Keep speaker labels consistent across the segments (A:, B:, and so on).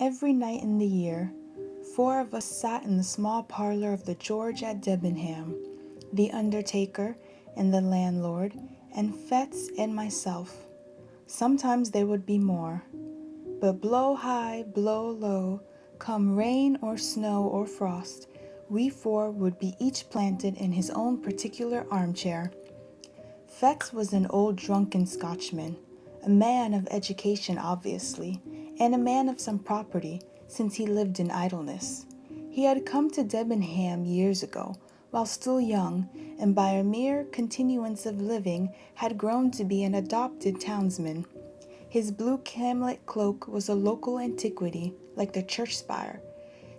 A: Every night in the year, 4 of us sat in the small parlor of the George at Debenham, the undertaker and the landlord, and Fetz and myself. Sometimes there would be more, but blow high, blow low, come rain or snow or frost, we 4 would be each planted in his own particular armchair. Fetz was an old drunken Scotchman, a man of education obviously, and a man of some property, since he lived in idleness. He had come to Debenham years ago, while still young, and by a mere continuance of living had grown to be an adopted townsman. His blue camlet cloak was a local antiquity, like the church spire.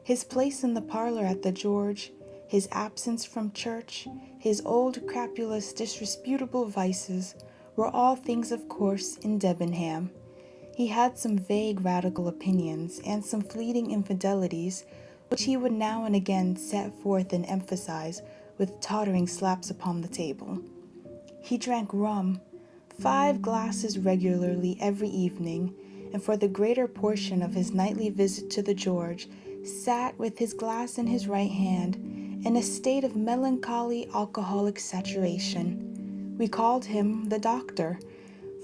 A: His place in the parlor at the George, his absence from church, his old crapulous disreputable vices, were all things of course in Debenham. He had some vague radical opinions and some fleeting infidelities, which he would now and again set forth and emphasize with tottering slaps upon the table. He drank rum, 5 glasses regularly every evening, and for the greater portion of his nightly visit to the George, sat with his glass in his right hand, in a state of melancholy alcoholic saturation. We called him the doctor,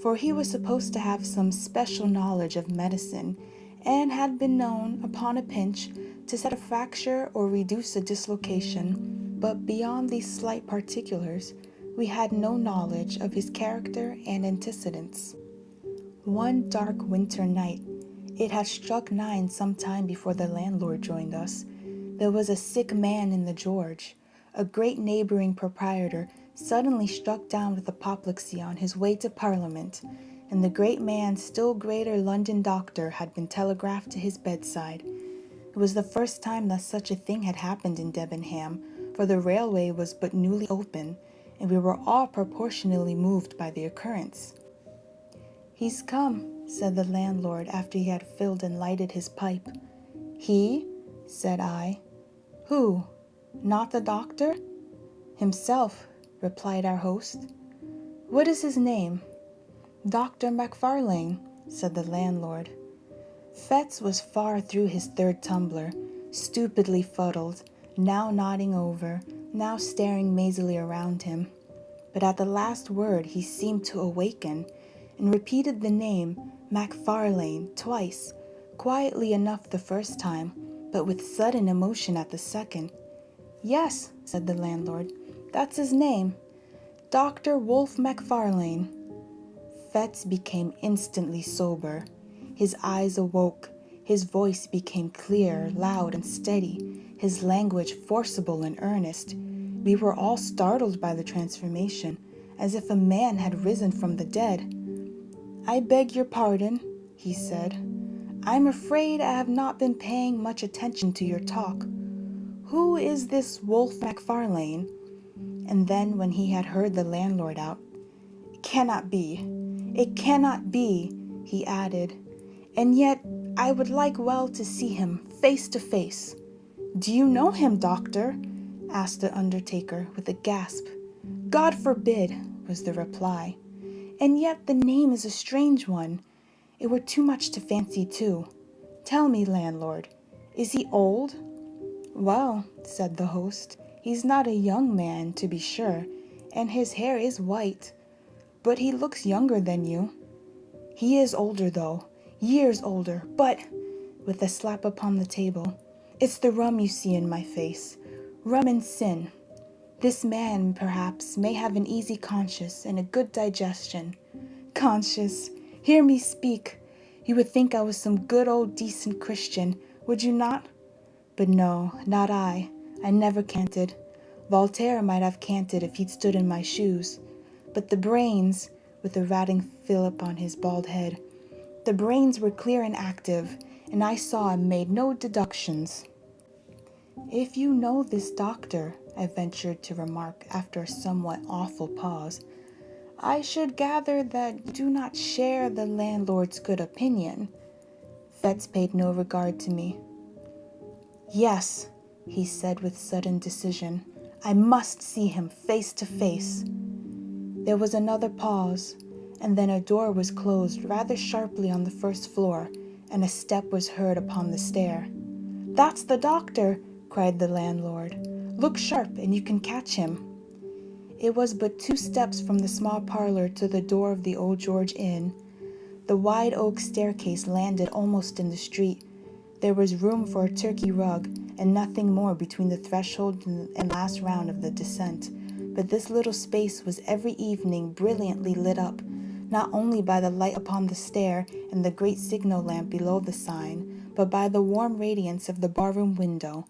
A: for he was supposed to have some special knowledge of medicine, and had been known, upon a pinch, to set a fracture or reduce a dislocation, but beyond these slight particulars, we had no knowledge of his character and antecedents. One dark winter night, it had struck 9 some time before the landlord joined us, there was a sick man in the George. A great neighbouring proprietor suddenly struck down with apoplexy on his way to Parliament, and the great man's still greater London doctor had been telegraphed to his bedside. It was the first time that such a thing had happened in Debenham, for the railway was but newly open, and we were all proportionally moved by the occurrence. "He's come," said the landlord after he had filled and lighted his pipe. "He?" said I. "Who? Not the doctor?" "Himself," replied our host. "What is his name?" "Dr. Macfarlane," said the landlord. Fetz was far through his 3rd tumbler, stupidly fuddled, now nodding over, now staring mazily around him. But at the last word he seemed to awaken, and repeated the name Macfarlane twice, quietly enough the first time, but with sudden emotion at the second. "Yes," said the landlord, "that's his name. Dr. Wolfe Macfarlane." Fetz became instantly sober. His eyes awoke, his voice became clear, loud, and steady, his language forcible and earnest. We were all startled by the transformation, as if a man had risen from the dead. "I beg your pardon," he said. "I'm afraid I have not been paying much attention to your talk. Who is this Wolfe Macfarlane?" And then, when he had heard the landlord out, "It cannot be, he added. "And yet I would like well to see him face to face." "Do you know him, doctor?" asked the undertaker with a gasp. "God forbid," was the reply. "And yet the name is a strange one. It were too much to fancy too. Tell me, landlord, is he old?" "Well," said the host, "he's not a young man, to be sure, and his hair is white, but he looks younger than you. He is older, though, years older, but," with a slap upon the table, "it's the rum you see in my face, rum and sin. This man, perhaps, may have an easy conscience and a good digestion. Conscience! Hear me speak. You would think I was some good old decent Christian, would you not? But no, not I. I never canted. Voltaire might have canted if he'd stood in my shoes. But the brains," with a ratting fillip on his bald head, "the brains were clear and active, and I saw and made no deductions." "If you know this doctor," I ventured to remark after a somewhat awful pause, "I should gather that you do not share the landlord's good opinion." Fetz paid no regard to me. "Yes," he said with sudden decision, "I must see him face to face." There was another pause, and then a door was closed rather sharply on the first floor, and a step was heard upon the stair. "That's the doctor!" cried the landlord. "Look sharp, and you can catch him." It was but 2 steps from the small parlor to the door of the Old George Inn. The wide oak staircase landed almost in the street. There was room for a Turkey rug, and nothing more between the threshold and last round of the descent. But this little space was every evening brilliantly lit up, not only by the light upon the stair and the great signal lamp below the sign, but by the warm radiance of the barroom window.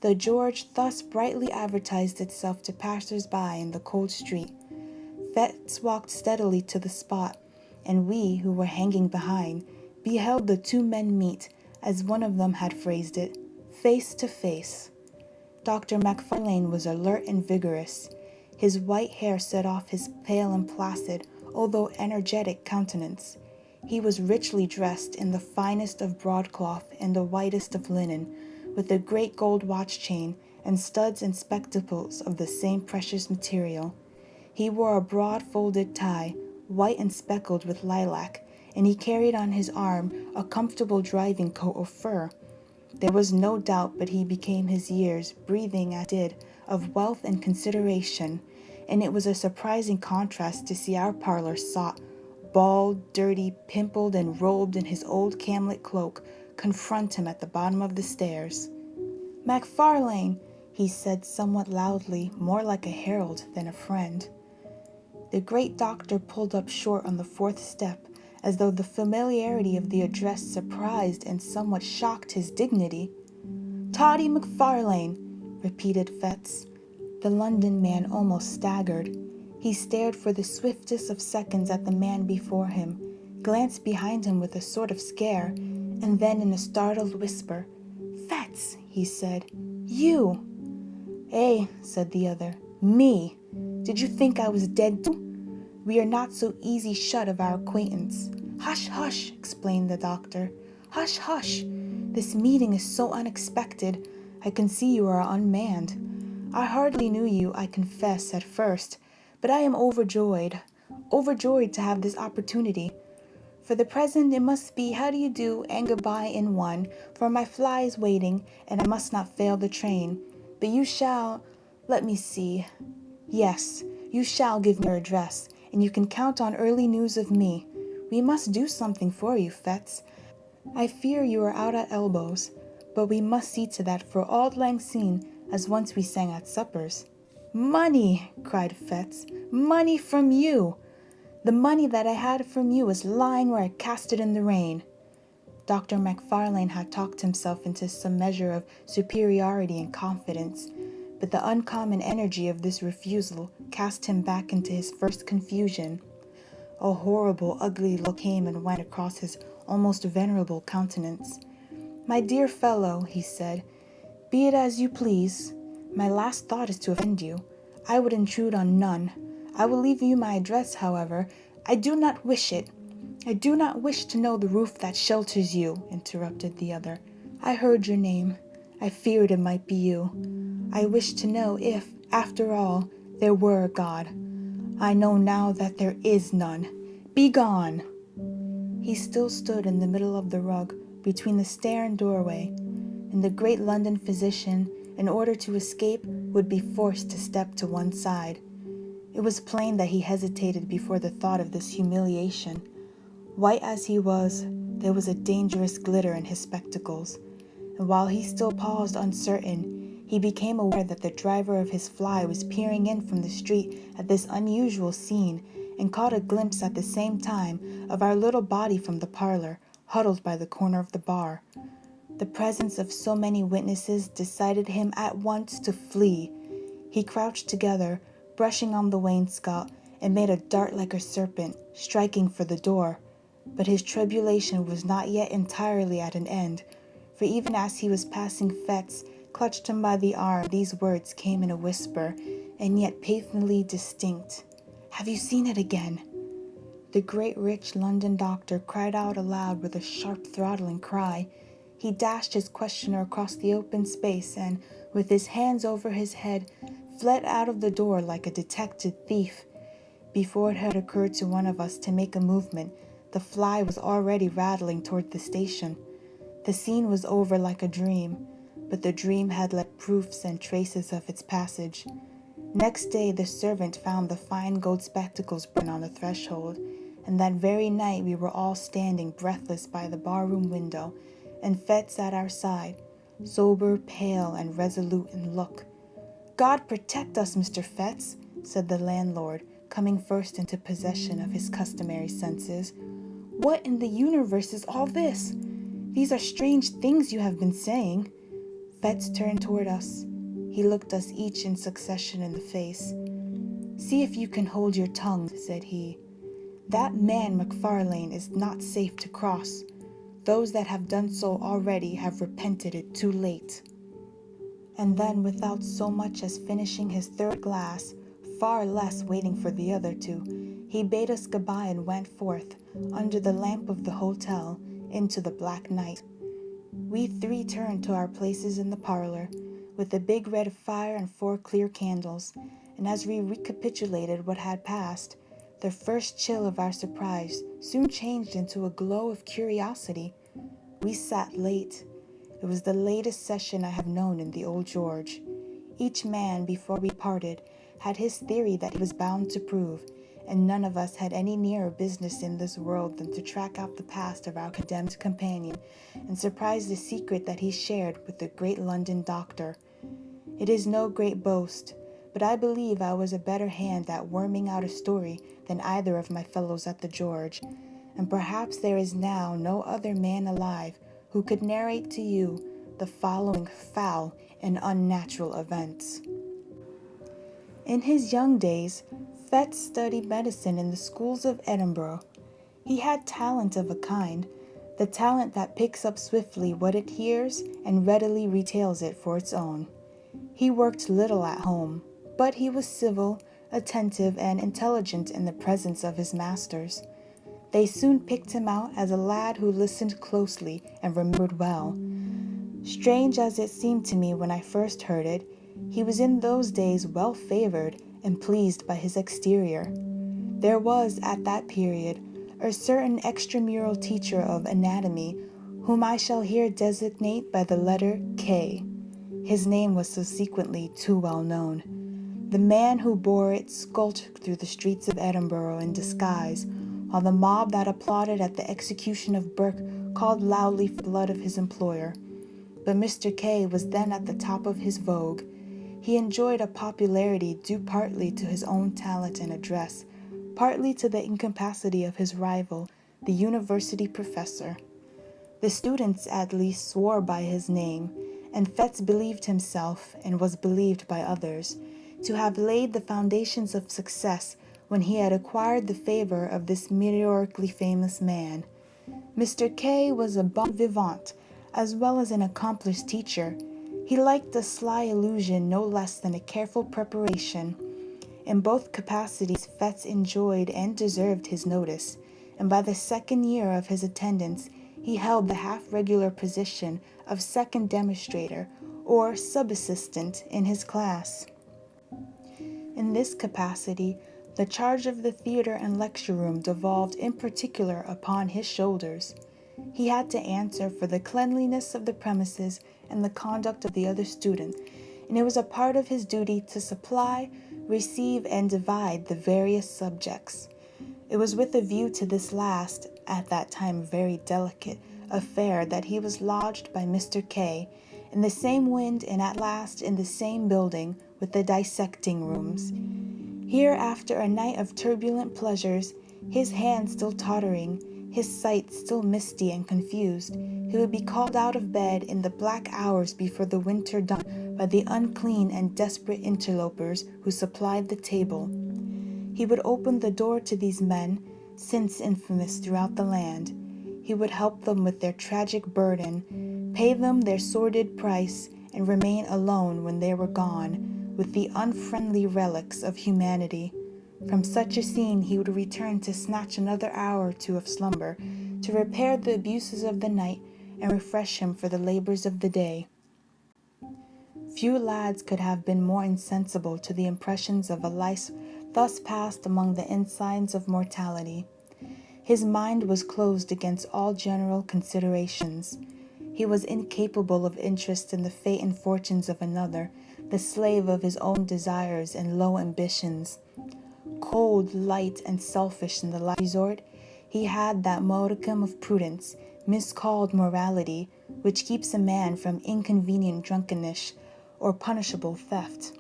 A: The George thus brightly advertised itself to passers-by in the cold street. Fetz walked steadily to the spot, and we, who were hanging behind, beheld the 2 men meet, as one of them had phrased it, face to face. Dr. MacFarlane was alert and vigorous. His white hair set off his pale and placid, although energetic countenance. He was richly dressed in the finest of broadcloth and the whitest of linen, with a great gold watch chain and studs and spectacles of the same precious material. He wore a broad folded tie, white and speckled with lilac, and he carried on his arm a comfortable driving coat of fur. There was no doubt but he became his years, breathing as did of wealth and consideration, and it was a surprising contrast to see our parlor sot, bald, dirty, pimpled, and robed in his old camlet cloak, confront him at the bottom of the stairs. "MacFarlane," he said somewhat loudly, more like a herald than a friend. The great doctor pulled up short on the 4th step, as though the familiarity of the address surprised and somewhat shocked his dignity. "Toddy MacFarlane," repeated Fetz. The London man almost staggered. He stared for the swiftest of seconds at the man before him, glanced behind him with a sort of scare, and then in a startled whisper, "Fetz," he said, "you!" "Eh," said the other, "me! Did you think I was dead too? We are not so easy shut of our acquaintance." "Hush, hush," explained the doctor. "Hush, hush. This meeting is so unexpected. I can see you are unmanned. I hardly knew you, I confess, at first, but I am overjoyed to have this opportunity. For the present it must be how do you do and goodbye in one, for my fly is waiting, and I must not fail the train. But you shall, let me see. Yes, you shall give me your address, and you can count on early news of me. We must do something for you, Fetz. I fear you are out at elbows, but we must see to that for auld lang syne, as once we sang at suppers." "Money!" cried Fetz. "Money from you! The money that I had from you is lying where I cast it in the rain." Dr. MacFarlane had talked himself into some measure of superiority and confidence, but the uncommon energy of this refusal cast him back into his first confusion. A horrible, ugly look came and went across his almost venerable countenance. "My dear fellow," he said, "be it as you please. My last thought is to offend you. I would intrude on none. I will leave you my address, however. I do not wish it. I do not wish to know the roof that shelters you," interrupted the other. "I heard your name. I feared it might be you. I wish to know if, after all, there were a God. I know now that there is none. Begone!" He still stood in the middle of the rug, between the stair and doorway, and the great London physician, in order to escape, would be forced to step to one side. It was plain that he hesitated before the thought of this humiliation. White as he was, there was a dangerous glitter in his spectacles, and while he still paused uncertain, he became aware that the driver of his fly was peering in from the street at this unusual scene, and caught a glimpse at the same time of our little body from the parlor, huddled by the corner of the bar. The presence of so many witnesses decided him at once to flee. He crouched together, brushing on the wainscot, and made a dart like a serpent, striking for the door. But his tribulation was not yet entirely at an end, for even as he was passing Fetz, clutched him by the arm, these words came in a whisper, and yet painfully distinct. "Have you seen it again?" The great rich London doctor cried out aloud with a sharp throttling cry. He dashed his questioner across the open space and, with his hands over his head, fled out of the door like a detected thief. Before it had occurred to one of us to make a movement, The fly was already rattling toward the station. The scene was over like a dream, but the dream had left proofs and traces of its passage. Next day, the servant found the fine gold spectacles broken on the threshold, and that very night we were all standing breathless by the barroom window, and Fett at our side, sober, pale, and resolute in look. "God protect us, Mr. Fetz," said the landlord, coming first into possession of his customary senses. "What in the universe is all this? These are strange things you have been saying." Fetz turned toward us. He looked us each in succession in the face. "See if you can hold your tongue," said he. "That man MacFarlane is not safe to cross. Those that have done so already have repented it too late." And then, without so much as finishing his third glass, far less waiting for the other two, he bade us goodbye and went forth, under the lamp of the hotel, into the black night. We three turned to our places in the parlor, with a big red fire and 4 clear candles, and as we recapitulated what had passed, the first chill of our surprise soon changed into a glow of curiosity. We sat late. It was the latest session I have known in the Old George. Each man, before we parted, had his theory that he was bound to prove, and none of us had any nearer business in this world than to track out the past of our condemned companion and surprise the secret that he shared with the great London doctor. It is no great boast, but I believe I was a better hand at worming out a story than either of my fellows at the George, and perhaps there is now no other man alive who could narrate to you the following foul and unnatural events. In his young days, Fett studied medicine in the schools of Edinburgh. He had talent of a kind, the talent that picks up swiftly what it hears and readily retails it for its own. He worked little at home, but he was civil, attentive, and intelligent in the presence of his masters. They soon picked him out as a lad who listened closely and remembered well. Strange as it seemed to me when I first heard it, he was in those days well favored and pleased by his exterior. There was, at that period, a certain extramural teacher of anatomy whom I shall here designate by the letter K. His name was subsequently too well known. The man who bore it skulked through the streets of Edinburgh in disguise, while the mob that applauded at the execution of Burke called loudly for the blood of his employer. But Mr. K was then at the top of his vogue. He enjoyed a popularity due partly to his own talent and address, partly to the incapacity of his rival, the university professor. The students at least swore by his name, and Fetz believed himself, and was believed by others, to have laid the foundations of success when he had acquired the favor of this meteorically famous man. Mr. K was a bon vivant, as well as an accomplished teacher. He liked a sly allusion no less than a careful preparation. In both capacities, Fetz enjoyed and deserved his notice, and by the second year of his attendance, he held the half-regular position of second demonstrator, or sub-assistant, in his class. In this capacity, the charge of the theater and lecture room devolved in particular upon his shoulders. He had to answer for the cleanliness of the premises and the conduct of the other students, and it was a part of his duty to supply, receive, and divide the various subjects. It was with a view to this last, at that time very delicate, affair that he was lodged by Mr. K in the same wind and at last in the same building with the dissecting rooms. Here, after a night of turbulent pleasures, his hand still tottering, his sight still misty and confused, he would be called out of bed in the black hours before the winter dawn by the unclean and desperate interlopers who supplied the table. He would open the door to these men, since infamous throughout the land. He would help them with their tragic burden, pay them their sordid price, and remain alone when they were gone, with the unfriendly relics of humanity. From such a scene he would return to snatch another hour or two of slumber, to repair the abuses of the night and refresh him for the labors of the day. Few lads could have been more insensible to the impressions of a life thus passed among the ensigns of mortality. His mind was closed against all general considerations. He was incapable of interest in the fate and fortunes of another, the slave of his own desires and low ambitions. Cold, light, and selfish in the last resort, he had that modicum of prudence, miscalled morality, which keeps a man from inconvenient drunkenness or punishable theft.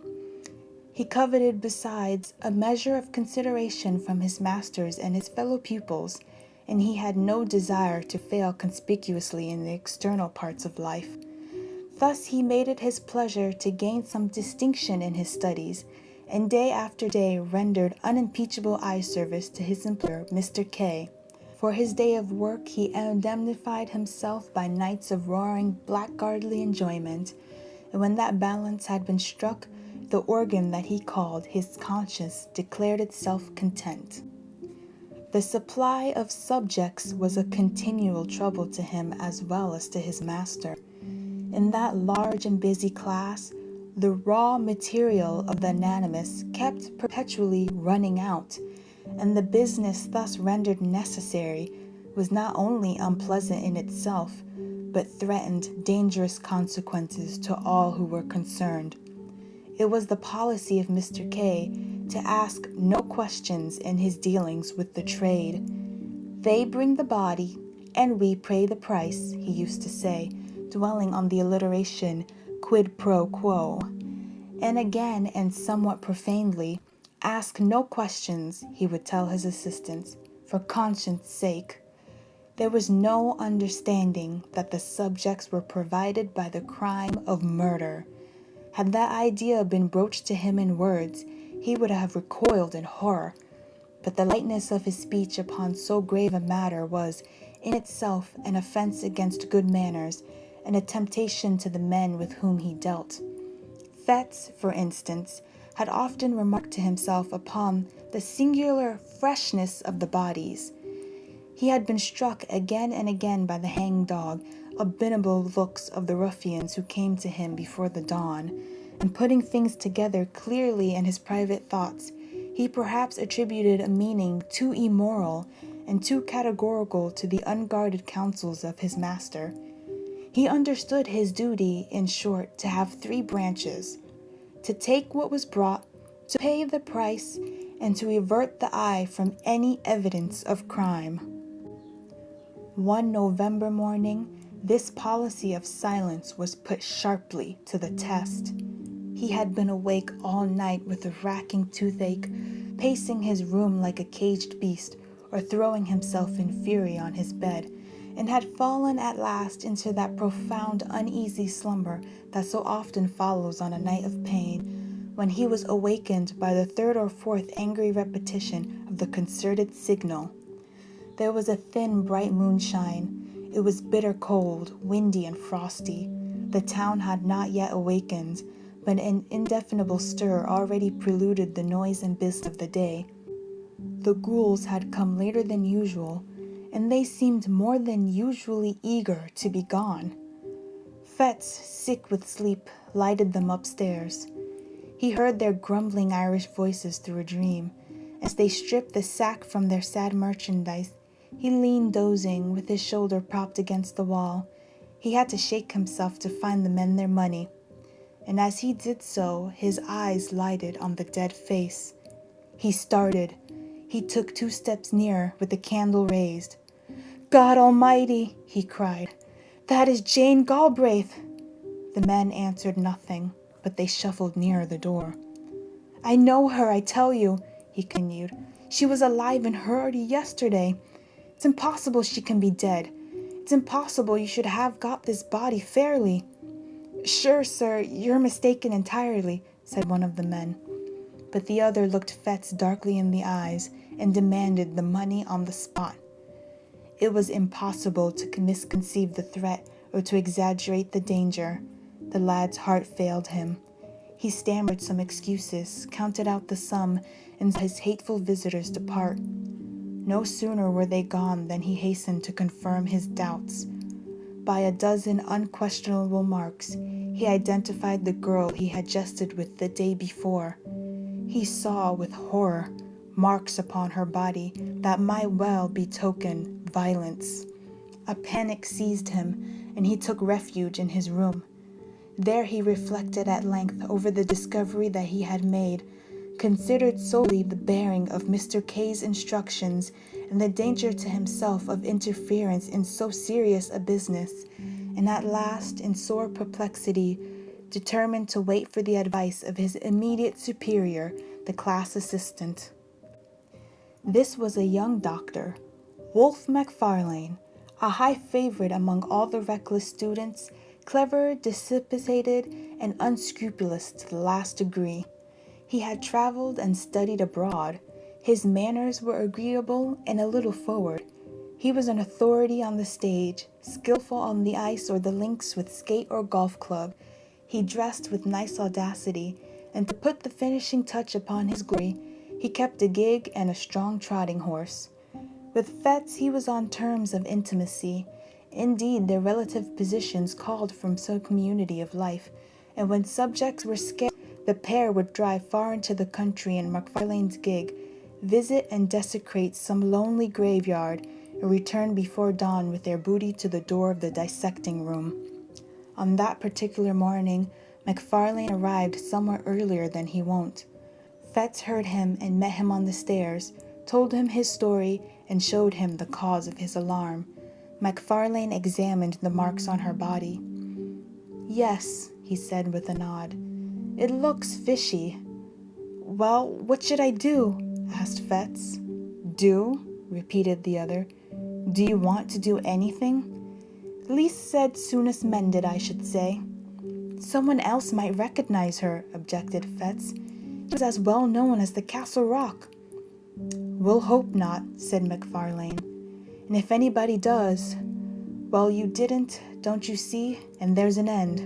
A: He coveted, besides, a measure of consideration from his masters and his fellow pupils, and he had no desire to fail conspicuously in the external parts of life. Thus he made it his pleasure to gain some distinction in his studies, and day after day rendered unimpeachable eye service to his employer, Mr. K. For his day of work he indemnified himself by nights of roaring, blackguardly enjoyment, and when that balance had been struck, the organ that he called his conscience declared itself content. The supply of subjects was a continual trouble to him as well as to his master. In that large and busy class, the raw material of the anonymous kept perpetually running out, and the business thus rendered necessary was not only unpleasant in itself, but threatened dangerous consequences to all who were concerned. It was the policy of Mr. K to ask no questions in his dealings with the trade. They bring the body, and we pay the price, he used to say, dwelling on the alliteration quid pro quo. And again, and somewhat profanely, ask no questions, he would tell his assistants, for conscience' sake. There was no understanding that the subjects were provided by the crime of murder. Had that idea been broached to him in words, he would have recoiled in horror. But the lightness of his speech upon so grave a matter was, in itself, an offense against good manners, and a temptation to the men with whom he dealt. Fetz, for instance, had often remarked to himself upon the singular freshness of the bodies. He had been struck again and again by the hang-dog, abominable looks of the ruffians who came to him before the dawn, and putting things together clearly in his private thoughts, he perhaps attributed a meaning too immoral and too categorical to the unguarded counsels of his master. He understood his duty, in short, to have three branches: to take what was brought, to pay the price, and to avert the eye from any evidence of crime. One November morning, this policy of silence was put sharply to the test. He had been awake all night with a racking toothache, pacing his room like a caged beast, or throwing himself in fury on his bed, and had fallen at last into that profound uneasy slumber that so often follows on a night of pain, when he was awakened by the third or fourth angry repetition of the concerted signal. There was a thin, bright moonshine. It was bitter cold, windy, and frosty. The town had not yet awakened, but an indefinable stir already preluded the noise and business of the day. The ghouls had come later than usual, and they seemed more than usually eager to be gone. Fetz, sick with sleep, lighted them upstairs. He heard their grumbling Irish voices through a dream. As they stripped the sack from their sad merchandise, he leaned dozing, with his shoulder propped against the wall. He had to shake himself to find the men their money, and as he did so, his eyes lighted on the dead face. He started. He took 2 steps nearer, with the candle raised. "God Almighty!" he cried. "That is Jane Galbraith!" The men answered nothing, but they shuffled nearer the door. "I know her, I tell you," he continued. "She was alive and heard yesterday. It's impossible she can be dead. It's impossible you should have got this body fairly." "Sure, sir, you're mistaken entirely," said one of the men. But the other looked Fetz darkly in the eyes and demanded the money on the spot. It was impossible to misconceive the threat or to exaggerate the danger. The lad's heart failed him. He stammered some excuses, counted out the sum, and saw his hateful visitors depart. No sooner were they gone than he hastened to confirm his doubts. By a dozen unquestionable marks, he identified the girl he had jested with the day before. He saw with horror marks upon her body that might well betoken violence. A panic seized him, and he took refuge in his room. There he reflected at length over the discovery that he had made, considered solely the bearing of Mr. K's instructions and the danger to himself of interference in so serious a business, and at last, in sore perplexity, determined to wait for the advice of his immediate superior, the class assistant. This was a young doctor, Wolfe Macfarlane, a high favorite among all the reckless students, clever, dissipated, and unscrupulous to the last degree. He had traveled and studied abroad. His manners were agreeable and a little forward. He was an authority on the stage, skillful on the ice or the links with skate or golf club. He dressed with nice audacity, and to put the finishing touch upon his glory, he kept a gig and a strong trotting horse. With Fettes he was on terms of intimacy. Indeed, their relative positions called from some community of life, and when subjects were scarce, the pair would drive far into the country in Macfarlane's gig, visit and desecrate some lonely graveyard, and return before dawn with their booty to the door of the dissecting room. On that particular morning, Macfarlane arrived somewhat earlier than he wont. Fettes heard him and met him on the stairs, told him his story, and showed him the cause of his alarm. Macfarlane examined the marks on her body. "Yes," he said with a nod. "It looks fishy." "Well, what should I do?" asked Fettes. "Do?" repeated the other. "Do you want to do anything?" "Least said, soonest mended, I should say." "Someone else might recognize her," objected Fettes. "She was as well known as the Castle Rock." "We'll hope not," said Macfarlane. "And if anybody does, well, you didn't, don't you see, and there's an end.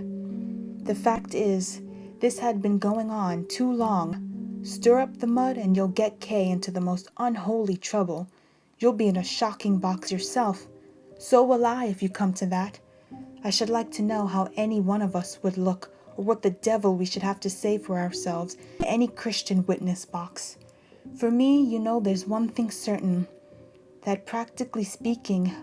A: The fact is, this had been going on too long. Stir up the mud and you'll get Kay into the most unholy trouble. You'll be in a shocking box yourself. So will I, if you come to that. I should like to know how any one of us would look, or what the devil we should have to say for ourselves in any Christian witness box. For me, you know, there's one thing certain, that practically speaking,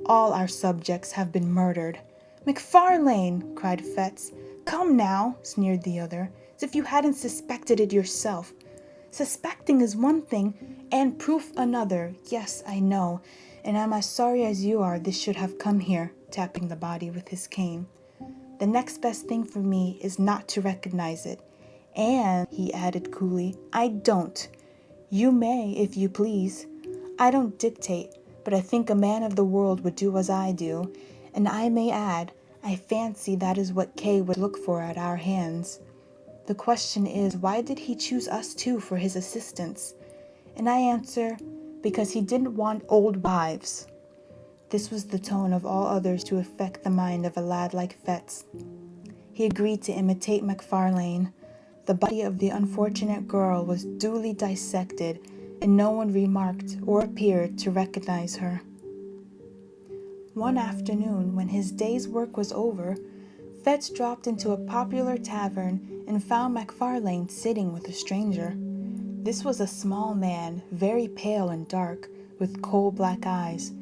A: all our subjects have been murdered." "Macfarlane!" cried Fettes. "Come now," sneered the other, "as if you hadn't suspected it yourself." "Suspecting is one thing, and proof another. Yes, I know, and I'm as sorry as you are this should have come here," tapping the body with his cane. "The next best thing for me is not to recognize it. And," he added coolly, "I don't. You may, if you please. I don't dictate, but I think a man of the world would do as I do, and I may add, I fancy that is what Kay would look for at our hands. The question is, why did he choose us two for his assistants? And I answer, because he didn't want old wives." This was the tone of all others to affect the mind of a lad like Fettes. He agreed to imitate Macfarlane. The body of the unfortunate girl was duly dissected, and no one remarked or appeared to recognize her. One afternoon, when his day's work was over, Fettes dropped into a popular tavern and found Macfarlane sitting with a stranger. This was a small man, very pale and dark, with coal-black eyes.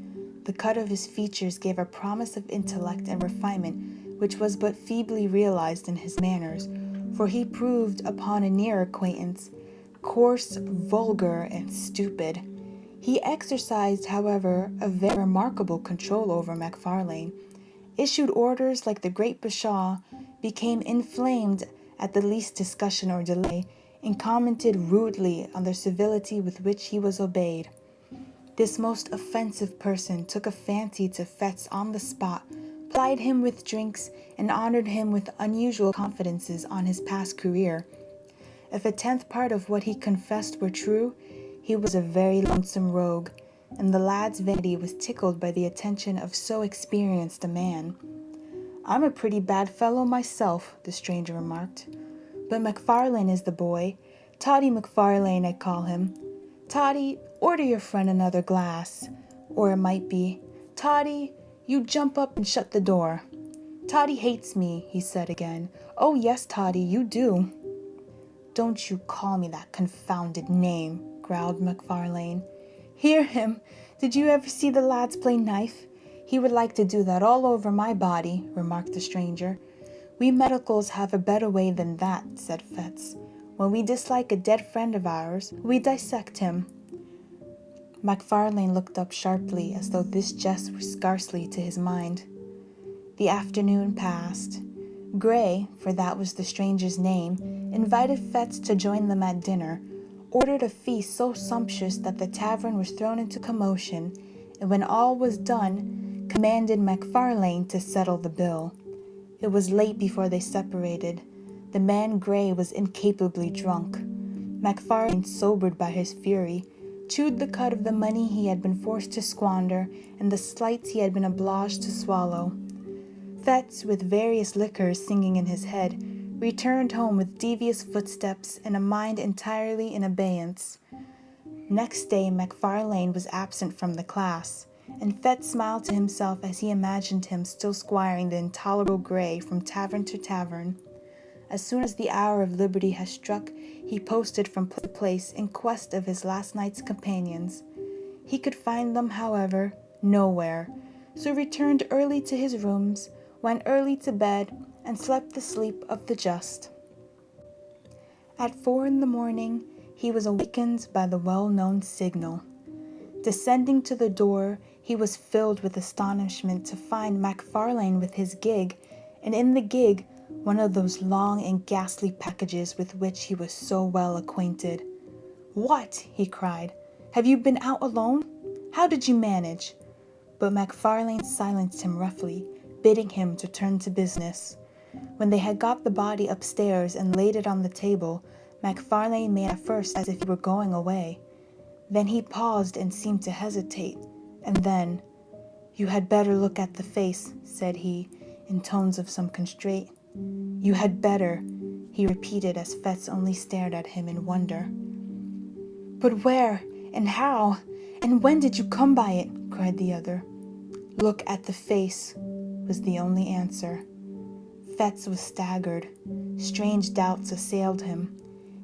A: The cut of his features gave a promise of intellect and refinement which was but feebly realized in his manners, for he proved, upon a near acquaintance, coarse, vulgar, and stupid. He exercised, however, a very remarkable control over Macfarlane, issued orders like the great Bashaw, became inflamed at the least discussion or delay, and commented rudely on the civility with which he was obeyed. This most offensive person took a fancy to Fettes on the spot, plied him with drinks, and honored him with unusual confidences on his past career. If a tenth part of what he confessed were true, he was a very lonesome rogue, and the lad's vanity was tickled by the attention of so experienced a man. "I'm a pretty bad fellow myself," the stranger remarked, "but Macfarlane is the boy. Toddy Macfarlane, I call him. Toddy, order your friend another glass. Or it might be, Toddy, you jump up and shut the door. Toddy hates me," he said again. "Oh yes, Toddy, you do." "Don't you call me that confounded name," growled McFarlane. Hear him! Did you ever see the lads play knife? He would like to do that all over my body, remarked the stranger. We medicals have a better way than that, said Fetz. When we dislike a dead friend of ours, we dissect him. McFarlane looked up sharply, as though this jest were scarcely to his mind. The afternoon passed. Gray, for that was the stranger's name, invited Fetz to join them at dinner, ordered a feast so sumptuous that the tavern was thrown into commotion, and when all was done, commanded McFarlane to settle the bill. It was late before they separated. The man Gray was incapably drunk. McFarlane, sobered by his fury, chewed the cud of the money he had been forced to squander and the slights he had been obliged to swallow. Fetz, with various liquors singing in his head, returned home with devious footsteps and a mind entirely in abeyance. Next day McFarlane was absent from the class, and Fetz smiled to himself as he imagined him still squiring the intolerable Gray from tavern to tavern. As soon as the hour of liberty had struck, he posted from place to place in quest of his last night's companions. He could find them, however, nowhere, so returned early to his rooms, went early to bed, and slept the sleep of the just. At 4 a.m, he was awakened by the well-known signal. Descending to the door, he was filled with astonishment to find McFarlane with his gig, and in the gig, one of those long and ghastly packages with which he was so well acquainted. "What?" he cried. "Have you been out alone? How did you manage?" But McFarlane silenced him roughly, bidding him to turn to business. When they had got the body upstairs and laid it on the table, McFarlane made at first as if he were going away. Then he paused and seemed to hesitate, and then, "You had better look at the face," said he, in tones of some constraint. "You had better," he repeated as Fetz only stared at him in wonder. "But where, and how, and when did you come by it?" cried the other. "Look at the face," was the only answer. Fetz was staggered. Strange doubts assailed him.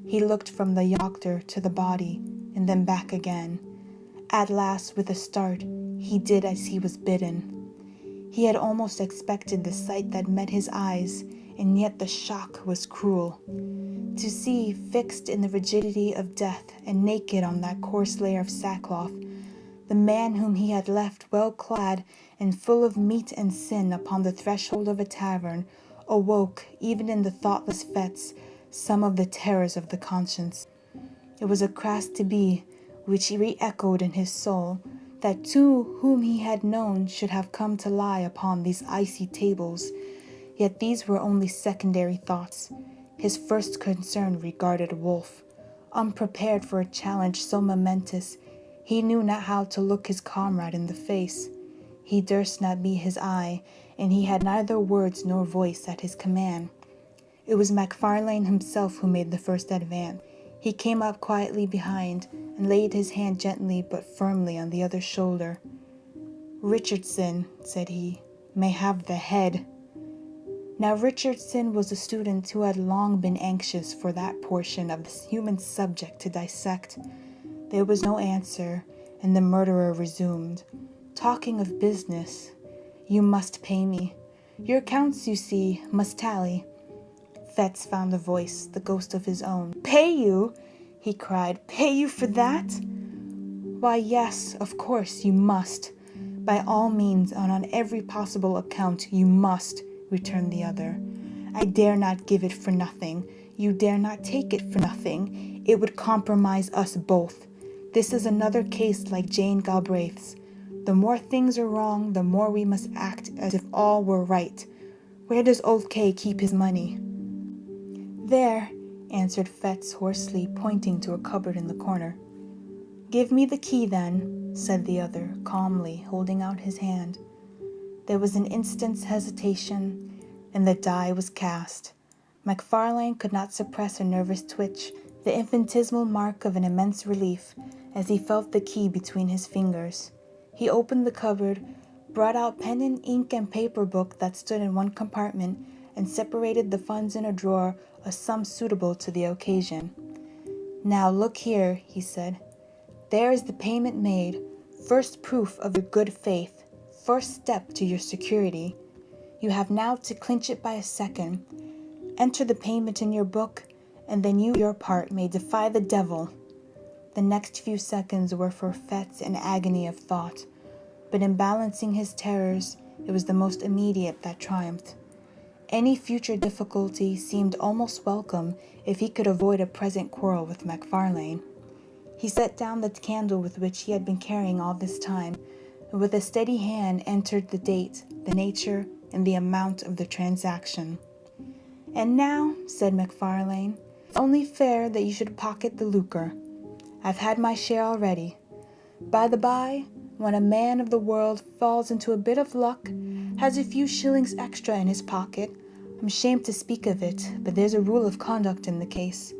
A: He looked from the doctor to the body, and then back again. At last, with a start, he did as he was bidden. He had almost expected the sight that met his eyes, and yet the shock was cruel. To see, fixed in the rigidity of death and naked on that coarse layer of sackcloth, the man whom he had left well clad and full of meat and sin upon the threshold of a tavern, awoke, even in the thoughtless Fetz, some of the terrors of the conscience. It was a crass to be, which re-echoed in his soul, that two whom he had known should have come to lie upon these icy tables. Yet these were only secondary thoughts. His first concern regarded Wolfe. Unprepared for a challenge so momentous, he knew not how to look his comrade in the face. He durst not meet his eye, and he had neither words nor voice at his command. It was McFarlane himself who made the first advance. He came up quietly behind and laid his hand gently but firmly on the other's shoulder. "Richardson," said he, "may have the head." Now Richardson was a student who had long been anxious for that portion of the human subject to dissect. There was no answer, and the murderer resumed. "Talking of business, you must pay me. Your accounts, you see, must tally." Fetz found a voice, the ghost of his own. "Pay you?" he cried. "Pay you for that?" "Why, yes, of course, you must. By all means, and on every possible account, you must," returned the other. "I dare not give it for nothing. You dare not take it for nothing. It would compromise us both. This is another case like Jane Galbraith's. The more things are wrong, the more we must act as if all were right. Where does old K keep his money?" "There," answered Fetz hoarsely, pointing to a cupboard in the corner. "Give me the key, then," said the other, calmly, holding out his hand. There was an instant's hesitation, and the die was cast. McFarlane could not suppress a nervous twitch, the infinitesimal mark of an immense relief, as he felt the key between his fingers. He opened the cupboard, brought out pen and ink and paper book that stood in one compartment, and separated the funds in a drawer, a sum suitable to the occasion. "Now look here," he said. There is the payment made, first proof of your good faith, first step to your security. You have now to clinch it by a second. Enter the payment in your book, and then you, your part, may defy the devil. The next few seconds were for Fetz an agony of thought, but in balancing his terrors, it was the most immediate that triumphed. Any future difficulty seemed almost welcome if he could avoid a present quarrel with MacFarlane. He set down the candle with which he had been carrying all this time, and with a steady hand entered the date, the nature, and the amount of the transaction. "And now," said MacFarlane, "it's only fair that you should pocket the lucre. I've had my share already. By the by, when a man of the world falls into a bit of luck, has a few shillings extra in his pocket, I'm ashamed to speak of it, but there's a rule of conduct in the case.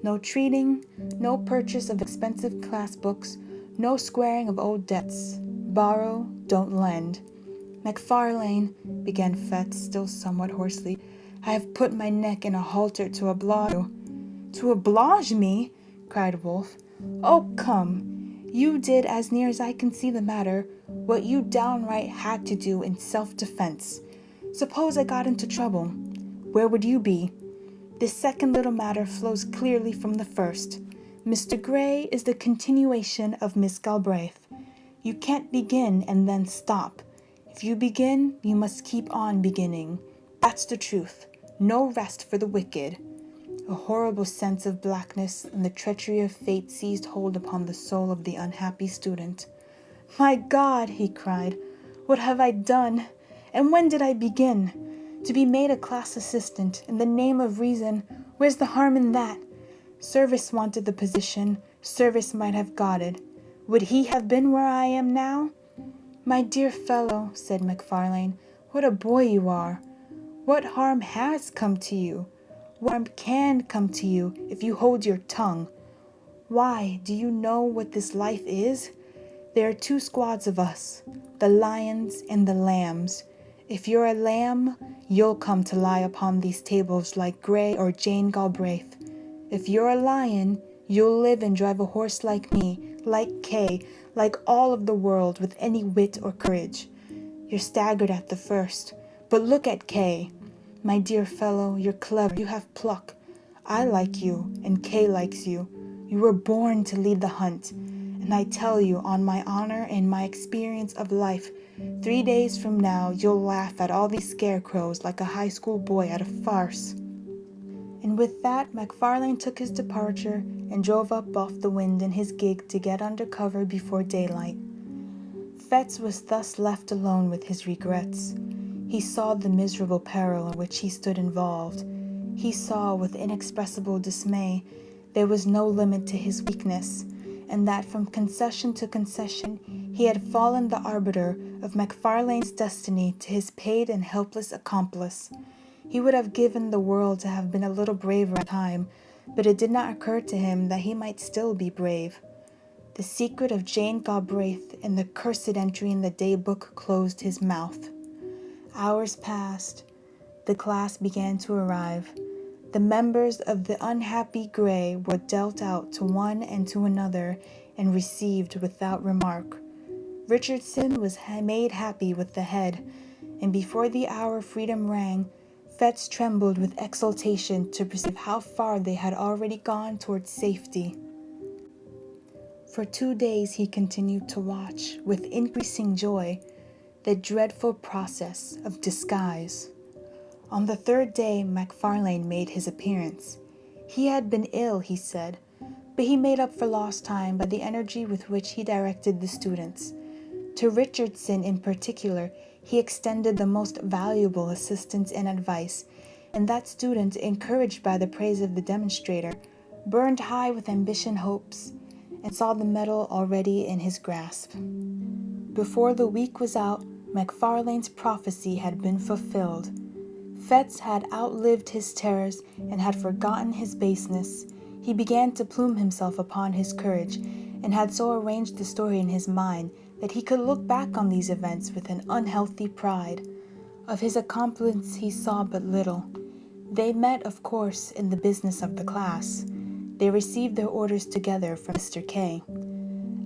A: No treating, no purchase of expensive class books, no squaring of old debts. Borrow, don't lend." "MacFarlane," began Fetz, still somewhat hoarsely, "I have put my neck in a halter to oblige you." "To oblige me?" cried Wolfe. "Oh, come! You did, as near as I can see the matter, what you downright had to do in self-defense. Suppose I got into trouble, where would you be? This second little matter flows clearly from the first. Mr. Gray is the continuation of Miss Galbraith. You can't begin and then stop. If you begin, you must keep on beginning. That's the truth. No rest for the wicked." A horrible sense of blackness and the treachery of fate seized hold upon the soul of the unhappy student. "My God," he cried, "what have I done? And when did I begin? To be made a class assistant, in the name of reason, where's the harm in that? Service wanted the position, Service might have got it. Would he have been where I am now?" "My dear fellow," said MacFarlane, "what a boy you are! What harm has come to you? What harm can come to you if you hold your tongue? Why, do you know what this life is? There are two squads of us, the lions and the lambs. If you're a lamb, you'll come to lie upon these tables like Gray or Jane Galbraith. If you're a lion, you'll live and drive a horse like me, like Kay, like all of the world with any wit or courage. You're staggered at the first, but look at Kay. My dear fellow, you're clever, you have pluck. I like you, and Kay likes you. You were born to lead the hunt. And I tell you, on my honor and my experience of life, 3 days from now you'll laugh at all these scarecrows like a high school boy at a farce." And with that, MacFarlane took his departure and drove up off the wind in his gig to get under cover before daylight. Fetz was thus left alone with his regrets. He saw the miserable peril in which he stood involved. He saw with inexpressible dismay there was no limit to his weakness, and that from concession to concession he had fallen the arbiter of MacFarlane's destiny to his paid and helpless accomplice. He would have given the world to have been a little braver at time, but it did not occur to him that he might still be brave. The secret of Jane Galbraith and the cursed entry in the day book closed his mouth. Hours passed. The class began to arrive. The members of the unhappy Gray were dealt out to one and to another and received without remark. Richardson was made happy with the head, and before the hour of freedom rang, Fetz trembled with exultation to perceive how far they had already gone towards safety. For 2 days he continued to watch, with increasing joy, the dreadful process of disguise. On the 3rd day, MacFarlane made his appearance. He had been ill, he said, but he made up for lost time by the energy with which he directed the students. To Richardson in particular, he extended the most valuable assistance and advice, and that student, encouraged by the praise of the demonstrator, burned high with ambition hopes, and saw the medal already in his grasp. Before the week was out, MacFarlane's prophecy had been fulfilled. Fetz had outlived his terrors and had forgotten his baseness. He began to plume himself upon his courage, and had so arranged the story in his mind that he could look back on these events with an unhealthy pride. Of his accomplice he saw but little. They met, of course, in the business of the class. They received their orders together from Mr. K.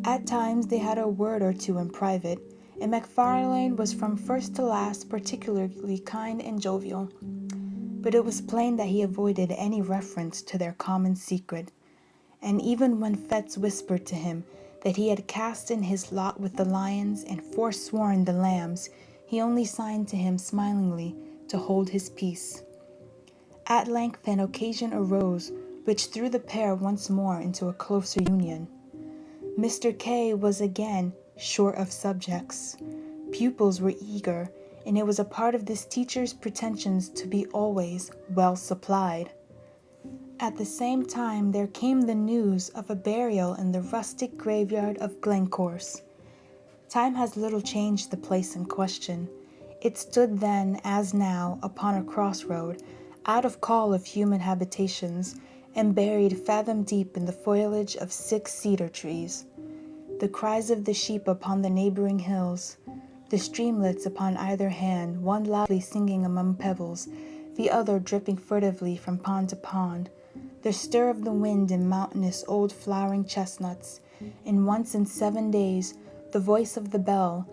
A: At times they had a word or two in private, and Macfarlane was from first to last particularly kind and jovial. But it was plain that he avoided any reference to their common secret, and even when Fettes whispered to him that he had cast in his lot with the lions and forsworn the lambs, he only signed to him smilingly to hold his peace. At length an occasion arose which threw the pair once more into a closer union. Mr. K was again short of subjects. Pupils were eager, and it was a part of this teacher's pretensions to be always well supplied. At the same time there came the news of a burial in the rustic graveyard of Glencorse. Time has little changed the place in question. It stood then, as now, upon a crossroad, out of call of human habitations, and buried fathom deep in the foliage of 6 cedar trees. The cries of the sheep upon the neighboring hills, the streamlets upon either hand, one loudly singing among pebbles, the other dripping furtively from pond to pond, the stir of the wind in mountainous old flowering chestnuts, and once in 7 days the voice of the bell,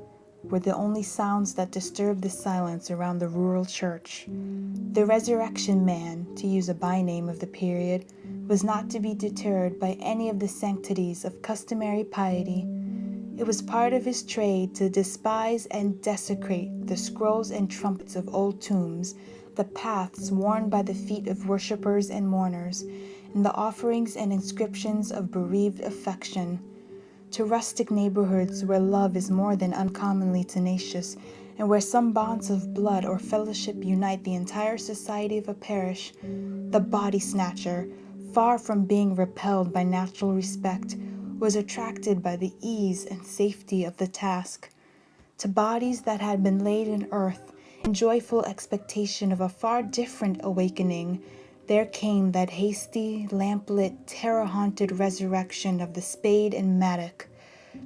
A: were the only sounds that disturbed the silence around the rural church. The Resurrection Man, to use a byname of the period, was not to be deterred by any of the sanctities of customary piety. It was part of his trade to despise and desecrate the scrolls and trumpets of old tombs, the paths worn by the feet of worshippers and mourners, and the offerings and inscriptions of bereaved affection. To rustic neighborhoods where love is more than uncommonly tenacious, and where some bonds of blood or fellowship unite the entire society of a parish, the body snatcher, far from being repelled by natural respect, was attracted by the ease and safety of the task. To bodies that had been laid in earth, in joyful expectation of a far different awakening, there came that hasty, lamp-lit, terror-haunted resurrection of the spade and mattock.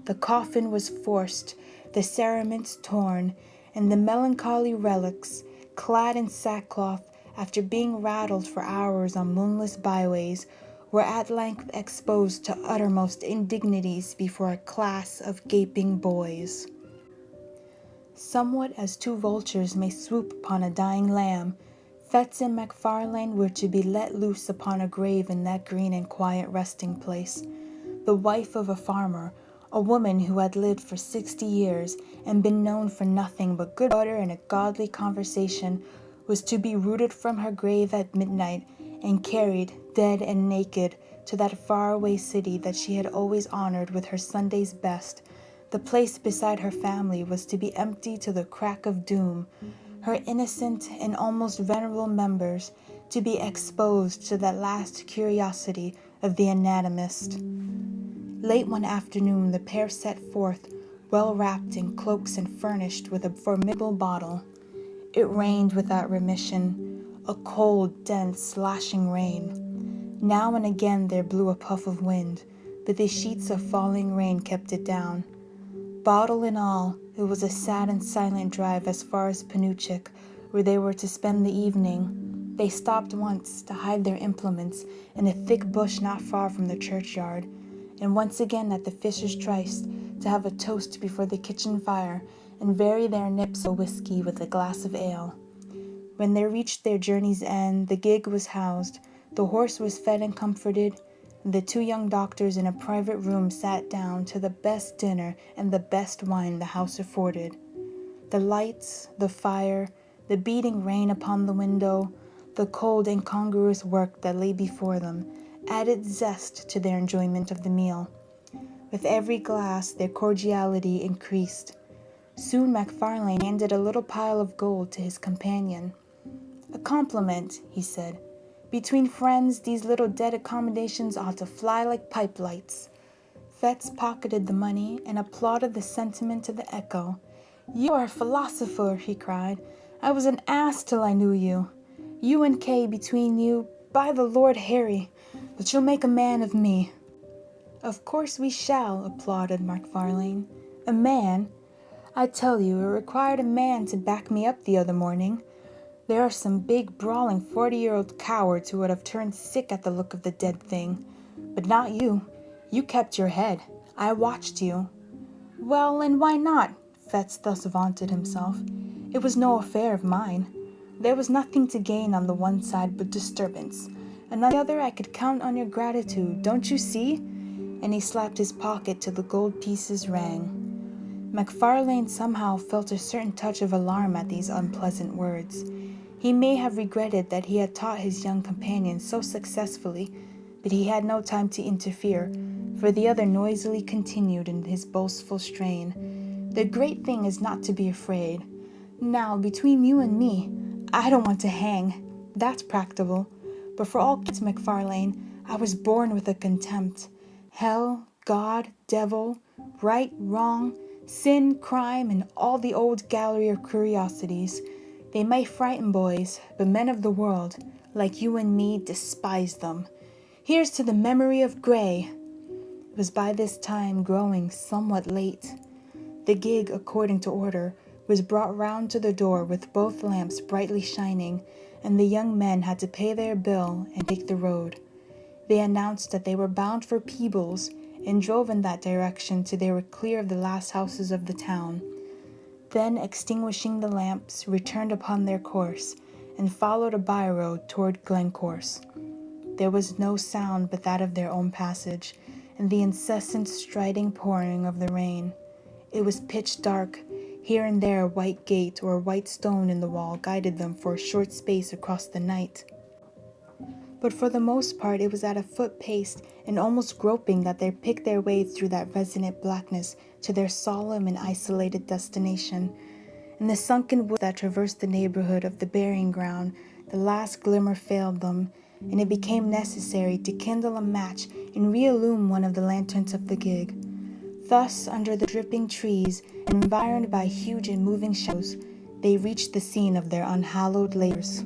A: The coffin was forced, the cerements torn, and the melancholy relics, clad in sackcloth, after being rattled for hours on moonless byways, were at length exposed to uttermost indignities before a class of gaping boys. Somewhat as 2 vultures may swoop upon a dying lamb, Fettes and Macfarlane were to be let loose upon a grave in that green and quiet resting place. The wife of a farmer, a woman who had lived for 60 years and been known for nothing but good order and a godly conversation, was to be rooted from her grave at midnight and carried, dead and naked, to that faraway city that she had always honored with her Sunday's best. The place beside her family was to be empty to the crack of doom, her innocent and almost venerable members to be exposed to that last curiosity of the anatomist. Late one afternoon the pair set forth, well wrapped in cloaks and furnished with a formidable bottle. It rained without remission, a cold, dense, slashing rain. Now and again there blew a puff of wind, but the sheets of falling rain kept it down. Bottle and all, it was a sad and silent drive as far as Penuchik, where they were to spend the evening. They stopped once to hide their implements in a thick bush not far from the churchyard, and once again at the Fisher's Tryst to have a toast before the kitchen fire and vary their nips of whiskey with a glass of ale. When they reached their journey's end, the gig was housed, the horse was fed and comforted, and the 2 young doctors in a private room sat down to the best dinner and the best wine the house afforded. The lights, the fire, the beating rain upon the window, the cold incongruous work that lay before them, added zest to their enjoyment of the meal. With every glass their cordiality increased. Soon Macfarlane handed a little pile of gold to his companion. "A compliment," he said. "Between friends, these little dead accommodations ought to fly like pipe lights." Fettes pocketed the money and applauded the sentiment to the echo. "You are a philosopher," he cried. "I was an ass till I knew you. You and Kay between you, by the Lord Harry, but you'll make a man of me." "Of course we shall," applauded Macfarlane. "A man? I tell you, it required a man to back me up the other morning. There are some big, brawling 40-year-old cowards who would have turned sick at the look of the dead thing. But not you. You kept your head. I watched you." "Well, and why not?" Fetz thus vaunted himself. "It was no affair of mine. There was nothing to gain on the one side but disturbance, and on the other I could count on your gratitude, don't you see?" And he slapped his pocket till the gold pieces rang. MacFarlane somehow felt a certain touch of alarm at these unpleasant words. He may have regretted that he had taught his young companion so successfully, but he had no time to interfere, for the other noisily continued in his boastful strain. "The great thing is not to be afraid. Now, between you and me, I don't want to hang. That's practicable. But for all kids, MacFarlane, I was born with a contempt. Hell, God, devil, right, wrong, sin, crime, and all the old gallery of curiosities. They might frighten boys, but men of the world, like you and me, despise them. Here's to the memory of Gray." It was by this time growing somewhat late. The gig, according to order, was brought round to the door with both lamps brightly shining, and the young men had to pay their bill and take the road. They announced that they were bound for Peebles, and drove in that direction till they were clear of the last houses of the town. Then, extinguishing the lamps, returned upon their course, and followed a by-road toward Glencorse. There was no sound but that of their own passage, and the incessant striding pouring of the rain. It was pitch dark. Here and there a white gate or a white stone in the wall guided them for a short space across the night. But for the most part it was at a foot pace and almost groping that they picked their way through that resonant blackness to their solemn and isolated destination. In the sunken woods that traversed the neighborhood of the burying ground, the last glimmer failed them, and it became necessary to kindle a match and re-illume one of the lanterns of the gig. Thus, under the dripping trees, and environed by huge and moving shadows, they reached the scene of their unhallowed labors.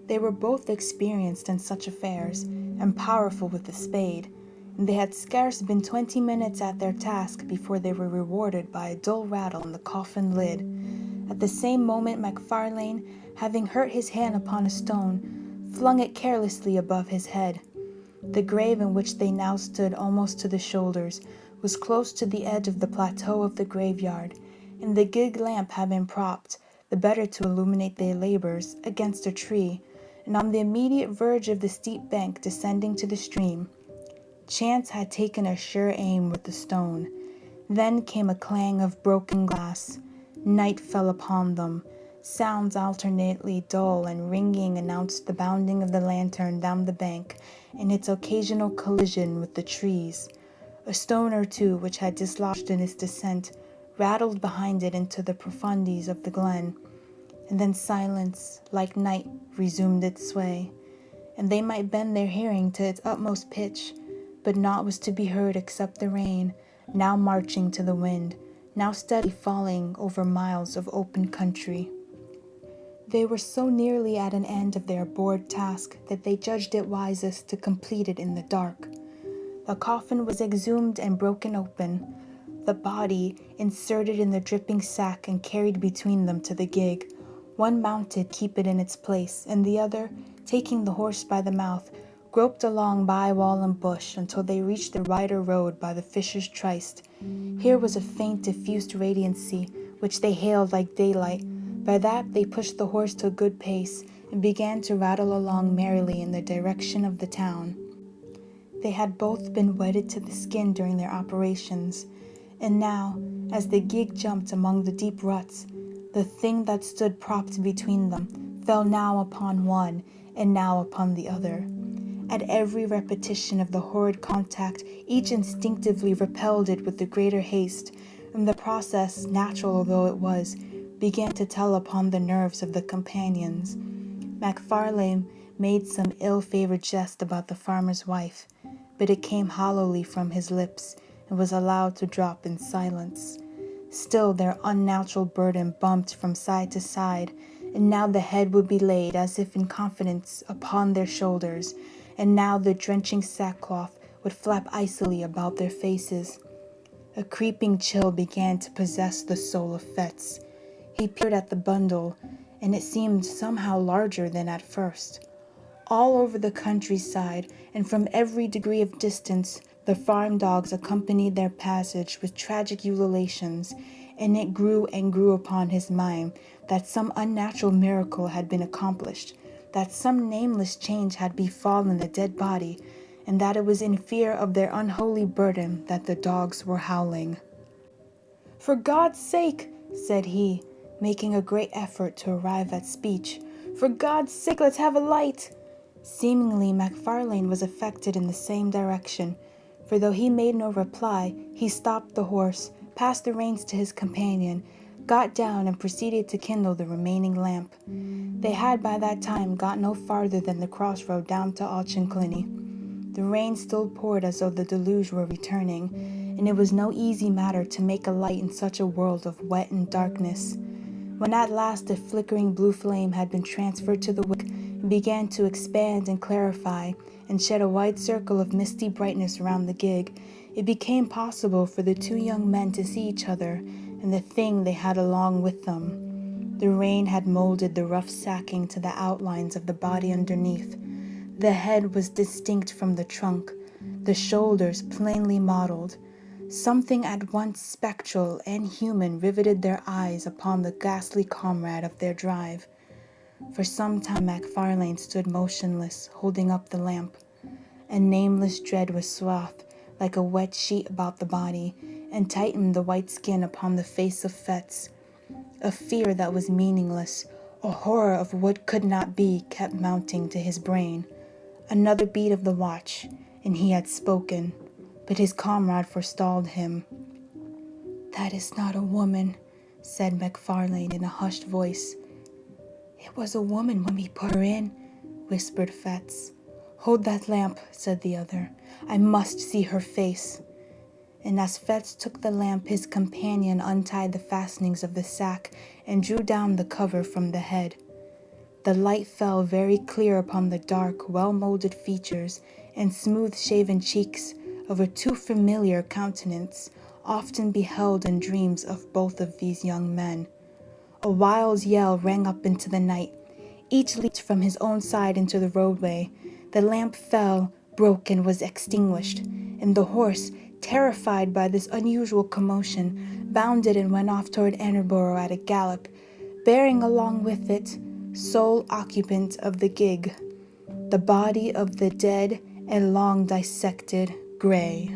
A: They were both experienced in such affairs, and powerful with the spade, and they had scarce been 20 minutes at their task before they were rewarded by a dull rattle on the coffin lid. At the same moment MacFarlane, having hurt his hand upon a stone, flung it carelessly above his head. The grave in which they now stood almost to the shoulders was close to the edge of the plateau of the graveyard, and the gig lamp had been propped, the better to illuminate their labors, against a tree, and on the immediate verge of the steep bank descending to the stream. Chance had taken a sure aim with the stone. Then came a clang of broken glass. Night fell upon them. Sounds alternately dull and ringing announced the bounding of the lantern down the bank and its occasional collision with the trees. A stone or two, which had dislodged in its descent, rattled behind it into the profundities of the glen, and then silence, like night, resumed its sway, and they might bend their hearing to its utmost pitch, but naught was to be heard except the rain, now marching to the wind, now steadily falling over miles of open country. They were so nearly at an end of their abhorred task that they judged it wisest to complete it in the dark. The coffin was exhumed and broken open, the body inserted in the dripping sack and carried between them to the gig. One mounted to keep it in its place, and the other, taking the horse by the mouth, groped along by wall and bush until they reached the rider road by the Fisher's Tryst. Here was a faint diffused radiancy, which they hailed like daylight. By that they pushed the horse to a good pace, and began to rattle along merrily in the direction of the town. They had both been wetted to the skin during their operations, and now, as the gig jumped among the deep ruts, the thing that stood propped between them fell now upon one and now upon the other. At every repetition of the horrid contact, each instinctively repelled it with the greater haste, and the process, natural though it was, began to tell upon the nerves of the companions. MacFarlane made some ill-favored jest about the farmer's wife, but it came hollowly from his lips and was allowed to drop in silence. Still their unnatural burden bumped from side to side, and now the head would be laid, as if in confidence, upon their shoulders, and now the drenching sackcloth would flap icily about their faces. A creeping chill began to possess the soul of Fetz. He peered at the bundle, and it seemed somehow larger than at first. All over the countryside, and from every degree of distance, The farm dogs accompanied their passage with tragic ululations, and it grew and grew upon his mind that some unnatural miracle had been accomplished, that some nameless change had befallen the dead body, and that it was in fear of their unholy burden that the dogs were howling. "For God's sake," said he, making a great effort to arrive at speech, "for God's sake, let's have a light." Seemingly, MacFarlane was affected in the same direction, for though he made no reply, he stopped the horse, passed the reins to his companion, got down, and proceeded to kindle the remaining lamp. They had by that time got no farther than the crossroad down to Auchinclinny. The rain still poured as though the deluge were returning, and it was no easy matter to make a light in such a world of wet and darkness. When at last the flickering blue flame had been transferred to the wick and began to expand and clarify and shed a wide circle of misty brightness around the gig, it became possible for the two young men to see each other and the thing they had along with them. The rain had molded the rough sacking to the outlines of the body underneath. The head was distinct from the trunk, the shoulders plainly modeled. Something at once spectral and human riveted their eyes upon the ghastly comrade of their drive. For some time MacFarlane stood motionless, holding up the lamp. A nameless dread was swathed like a wet sheet about the body, and tightened the white skin upon the face of Fettes. A fear that was meaningless, a horror of what could not be, kept mounting to his brain. Another beat of the watch, and he had spoken, but his comrade forestalled him. "That is not a woman," said MacFarlane in a hushed voice. "It was a woman when we put her in," whispered Fettes. "Hold that lamp," said the other. "I must see her face." And as Fettes took the lamp, his companion untied the fastenings of the sack and drew down the cover from the head. The light fell very clear upon the dark, well-molded features and smooth-shaven cheeks of a too familiar countenance, often beheld in dreams of both of these young men. A wild yell rang up into the night. Each leaped from his own side into the roadway. The lamp fell, broke, and was extinguished, and the horse, terrified by this unusual commotion, bounded and went off toward Edinburgh at a gallop, bearing along with it sole occupant of the gig, the body of the dead and long dissected Grey.